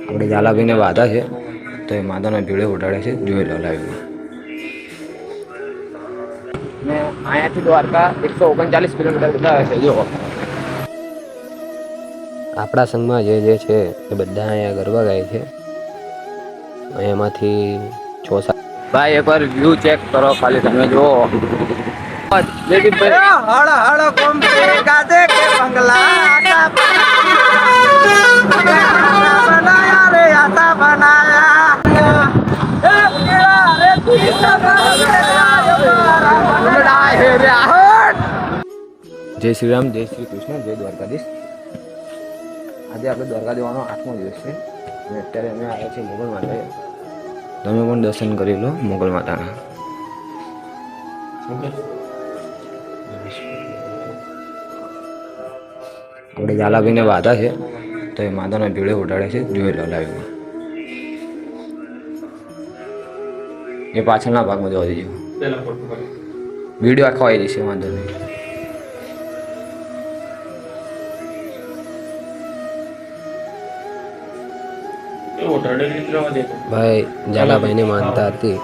આપણે ઝાલાભાઈને વાદા છે તો એ માતાના ભીડે ઉઠાડે છે, જોઈ લો લાઈવમાં. ને અહીંયાથી દ્વારકા 139 કિલોમીટર બતાવે છે. જો આપણા સંઘમાં જે છે એ બધા અહીંયા ગરબા ગાય છે. એમાંથી 6-7 ભાઈ એકવાર વ્યૂ ચેક કરો, ખાલી તમે જુઓ. હળ હળ કોમ્બે ગાજે કે બંગલા બનાયા રે આતા બનાયા જય શ્રી રામ, જય શ્રી કૃષ્ણ, જય દ્વારકાધીશ. આજે આપણે દ્વારકા જવાનો 8મો દિવસ છે અને અત્યારે અમે આવ્યા છીએ મોગલ માતા. તમે પણ દર્શન કરી લો મોગલ માતાના. આપણે ઝાલાભાઈને વાદા છે તો એ માતાના ભીડે ઉઠાડે છે, જોઈ લો લાઈવમાં. એ પાછળના ભાગમાં જોવા દેજો, વિડીયો આખો આવી જશે, વાંધો નહીં. ભાઈ ઝાલાભાઈને માનતા હતી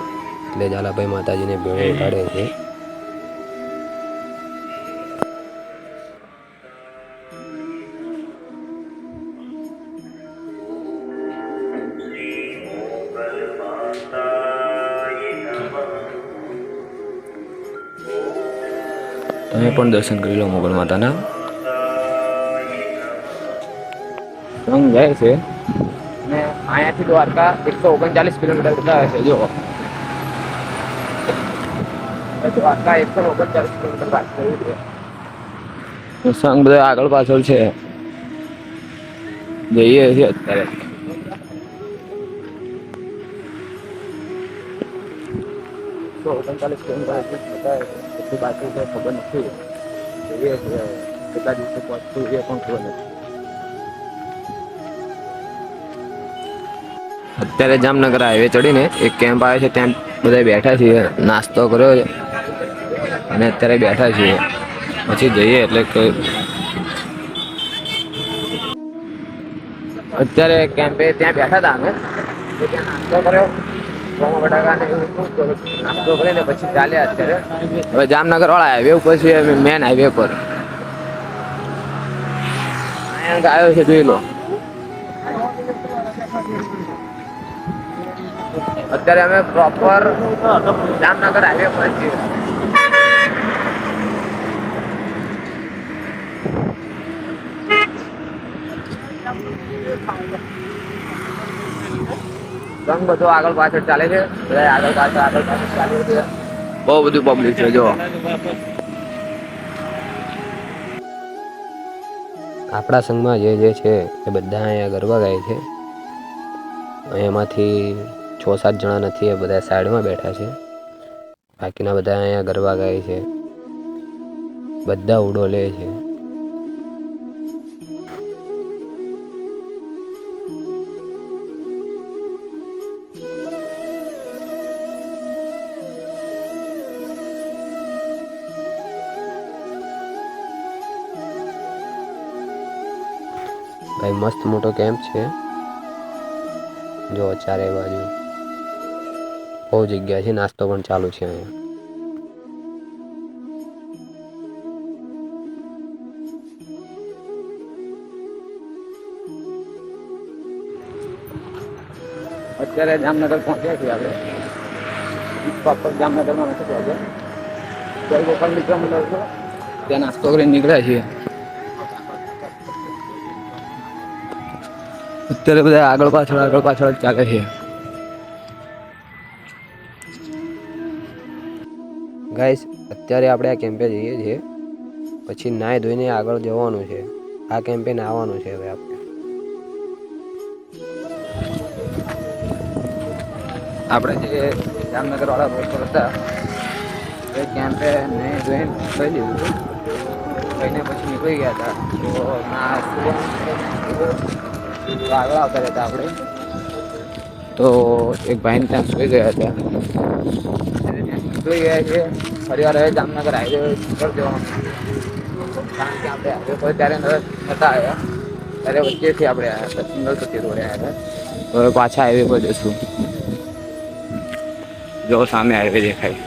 એટલે ઝાલાભાઈ માતાજીને ભીડે ઉઠાડે છે. તમે પણ દર્શન કરી લો મોગલ માતાના. સંઘ જાય છે ને અહીંયાથી દ્વારકા 139 કિલોમીટર બતાવે છે. જો દ્વારકા 139 કિલોમીટર બાકી છે. સંઘ બધા આગળ પાછળ છે. જઈએ છીએ અત્યારે. તો 39 કિલોમીટર કેટલી બાકી છે ખબર નથી. જોઈએ છીએ કેટલા દિવસે પહોંચતું એ પણ ખબર નથી. અત્યારે જામનગર હાઈવે ચડીને એક કેમ્પ આવે છે, ત્યાં બધા બેઠા છીએ, નાસ્તો કર્યો અને અત્યારે બેઠા છીએ. પછી જઈએ એટલે અત્યારે કેમ્પે ત્યાં બેઠા હતા અમે, ત્યાં નાસ્તો કર્યો, બટાકાને નાસ્તો કરીને પછી ચાલ્યા. અત્યારે હવે જામનગર વાળા હાઈવે ઉપર છે, મેન હાઈવે પર અહીંયા આવ્યો છે, જોઈ લો. અત્યારે અમે પ્રોપર જામનગર હાઈવે પર છીએ. ઘણું બધું આગળ પાછળ ચાલે છે, બધા આગળ પાછળ ચાલે છે. બહુ બધું પબ્લિક છે. જો આપણા સંઘમાં જે છે એ બધા અહીંયા ગરબા ગાય છે. એમાંથી 6-7 જણા નથી, એ બધા સાઈડમાં બેઠા છે. બાકીના બધા અહીંયા ગરબા ગાય છે, બધા ઉડો લે છે. ભાઈ મસ્ત મોટો કેમ્પ છે, જો ચારે બાજુ બહુ જગ્યા છે, નાસ્તો પણ ચાલુ છે અહીંયા. અત્યારે જામનગર પહોંચ્યા છીએ આપણે. પ્રોપર જામનગરમાં નથી પહોંચ્યા, જય ગોપાલ મિત્ર મંડળ છે ત્યાં નાસ્તો કરીને નીકળ્યા છીએ. અત્યારે બધા આગળ પાછળ ચાલે છે. ગાઈસ અત્યારે આપણે આ કેમ્પે જઈએ છીએ, પછી નાહી ધોઈને આગળ જવાનું છે. આ કેમ્પે નાહવાનું છે. હવે આપણે જે જામનગર વાળા રોડ પર હતા એ કેમ્પે નહીં ધોઈને થઈ દીધું હતું, કહીને પછી નીકળી ગયા હતા. તો આગળ આવતા રહેતા આપણે, તો એક ભાઈને ત્યાં સુઈ ગયા હતા. નીકળી ગયા છે. ફરી વાર હવે જામનગર હાઈવે પર જવાનું, કારણ કે આપણે હાઈવે પર ત્યારે નતા આવ્યા. અરે વચ્ચેથી આપણે આવ્યા હતા, સિંગલ પટ્ટી રોડે આવ્યા હતા. હવે પાછા હાઈવે પર જશું. જો સામે હાઈવે દેખાય.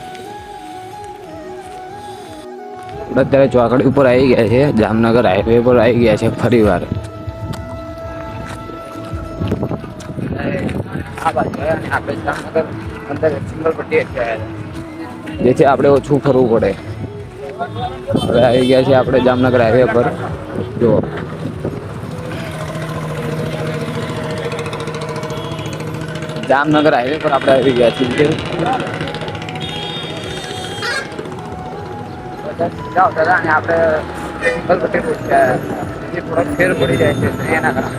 અત્યારે ચોકડી ઉપર આવી ગયા છે, જામનગર હાઈવે પર આવી ગયા છે ફરી વાર. આપણે જામનગર અંદર સિંગલ પટ્ટી જેથી આપણે ઓછું ફરવું પડે. હવે આવી ગયા છે આપણે જામનગર હાઈવે પર. જો જામનગર હાઈવે પર આપણે આવી ગયા છીએ. અને આપણે સિંગલ પટ્ટી થોડોક ફેર પડી જાય છે એના કારણે.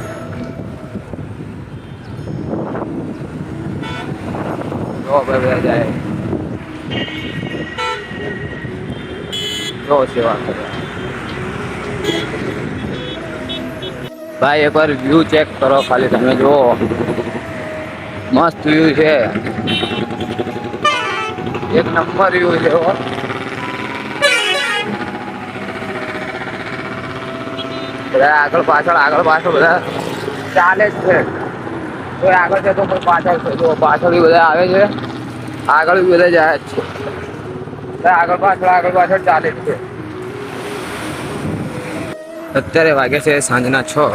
જો ભાઈ જાય જો સેવા ભાઈ, એકવાર વ્યૂ ચેક કરો ખાલી. તમે જુઓ મસ્ત વ્યૂ છે, એક નંબર વ્યૂ છે. બધા આગળ પાછળ બધા ચાલે જ છે. કોઈ આગળ છે તો કોઈ પાછળ છે. જો પાછળ બી બધા આવે છે, આગળ બી બધા જાય જ છે. આગળ પાછળ ચાલે જ છે. અત્યારે વાગે છે સાંજના 6.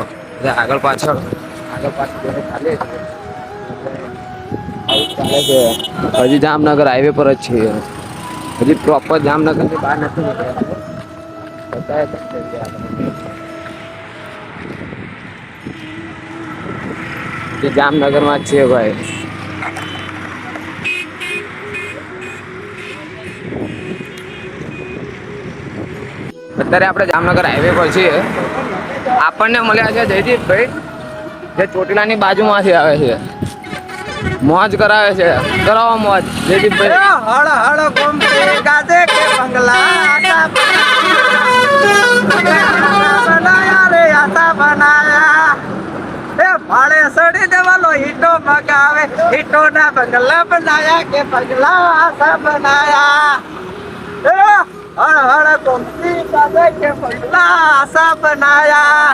બધા આગળ પાછળ બધા ચાલે છે. હજી જામનગર હાઈવે પર જ છે. હજી પ્રોપર જામનગર ની બહાર નથી નીકળ્યા. જામનગર માં જ છે ભાઈ. અત્યારે આપણે જામનગર હાઈવે પર છીએ. આપણને મળ્યા છે જયદીપભાઈ, જે ચોટીલાની બાજુમાંથી આવે છે. મોજ કરાવે છે. કરાવો મોજ જયદીપભાઈ. હળ હળ ઘૂમતે ગાજે કે બંગલા આશા બનાયા રે આશા બનાયા. એ ભાડે સડી દેવાલો ઈટો મગાવે, ઈટો ના બંગલા બનાયા કે બંગલા આશા બનાયા. એ હળ હળ ઘૂમતી ગાજે કે બંગલા આશા બનાયા.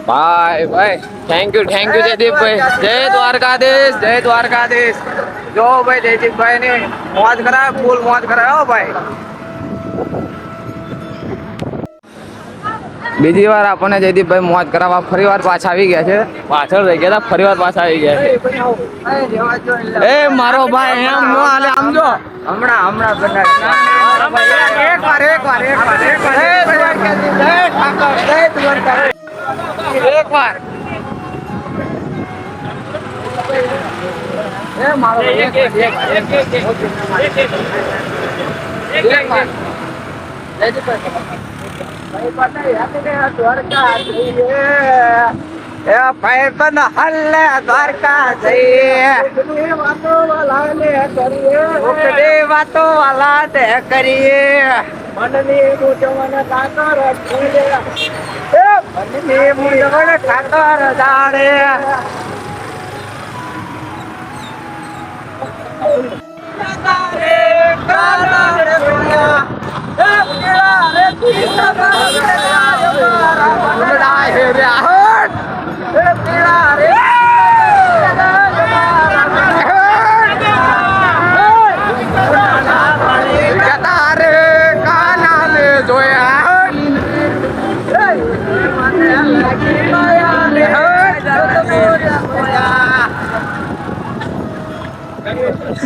ભાઈ થેન્ક યુ જયદીપભાઈ. જય દ્વારકાધીશ. જો ભાઈ જયદીપભાઈ ની મોજ કરાવે, ફૂલ મોજ કરાવે ભાઈ. બીજી વાર આપણને જયદીપભાઈ મોજ કરાવવા ફરી વાર પાછા આવી ગયા છે. પાછળ રહી ગયા હતા, ફરી વાર પાછા આવી ગયા છે. એ મારો ભાઈ એમ નો હાલે, આમ જો હમણાં એક વાર એ મારો ભાઈ પણ હલ્લે દ્વારકા જઈએ, વાતો વાલા ને કરીએ. મનની મૂંઝવણ કાકર મનની મૂંઝવણ કાકર જાણે.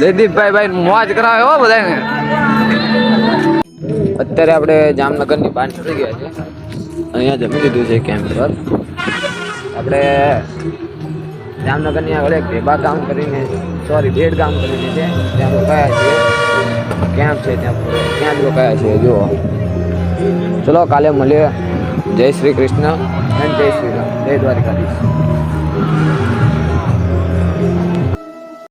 જયદીપભાઈ ભાઈ મોજ કરાવે હો બધાને. અત્યારે આપણે જામનગરની બહાર નીકળી ગયા છે. અહીંયા જમી લીધું છે કેમ્પ પર. આપણે જામનગરની આગળ એક ભેબા ગામ કરીને ભેડ ગામ કરીને છે, ત્યાં રોકાયા છીએ. કેમ્પ છે ત્યાં જ રોકાયા છીએ. જુઓ, ચલો કાલે મળીએ. જય શ્રી કૃષ્ણ અને જય શ્રી રામ. જય દ્વારકાધીશ.